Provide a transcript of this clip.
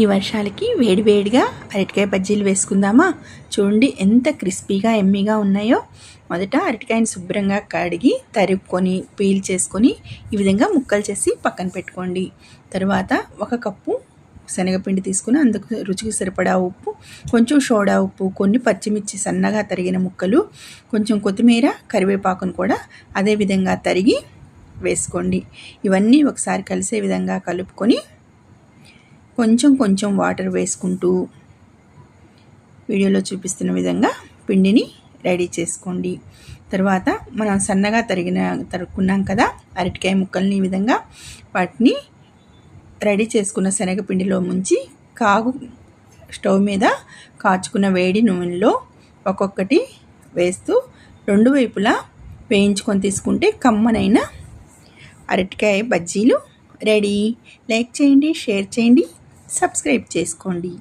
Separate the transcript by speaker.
Speaker 1: ఈ వర్షాలకి వేడివేడిగా అరటికాయ బజ్జీలు వేసుకుందామా? చూడండి ఎంత క్రిస్పీగా ఎమ్మీగా ఉన్నాయో. మొదట అరటికాయని శుభ్రంగా కడిగి తరుక్కొని పీల్ చేసుకొని ఈ విధంగా ముక్కలు చేసి పక్కన పెట్టుకోండి. తర్వాత 1 కప్పు శనగపిండి తీసుకుని అందుకు రుచికి సరిపడా ఉప్పు, కొంచెం సోడా ఉప్పు, కొన్ని పచ్చిమిర్చి సన్నగా తరిగిన ముక్కలు, కొంచెం కొత్తిమీర, కరివేపాకును కూడా అదే విధంగా తరిగి వేసుకోండి. ఇవన్నీ ఒకసారి కలిసే విధంగా కలుపుకొని కొంచెం కొంచెం వాటర్ వేసుకుంటూ వీడియోలో చూపిస్తున్న విధంగా పిండిని రెడీ చేసుకోండి. తర్వాత మనం సన్నగా తరుక్కున్నాం కదా అరటికాయ ముక్కల్ని, ఈ విధంగా వాటిని రెడీ చేసుకున్న శనగపిండిలో ముంచి స్టవ్ మీద కాచుకున్న వేడి నూనెలో ఒక్కొక్కటి వేస్తూ 2 వైపులా వేయించుకొని తీసుకుంటే కమ్మనైన అరటికాయ బజ్జీలు రెడీ. లైక్ చేయండి, షేర్ చేయండి, సబ్స్క్రైబ్ చేసుకోండి.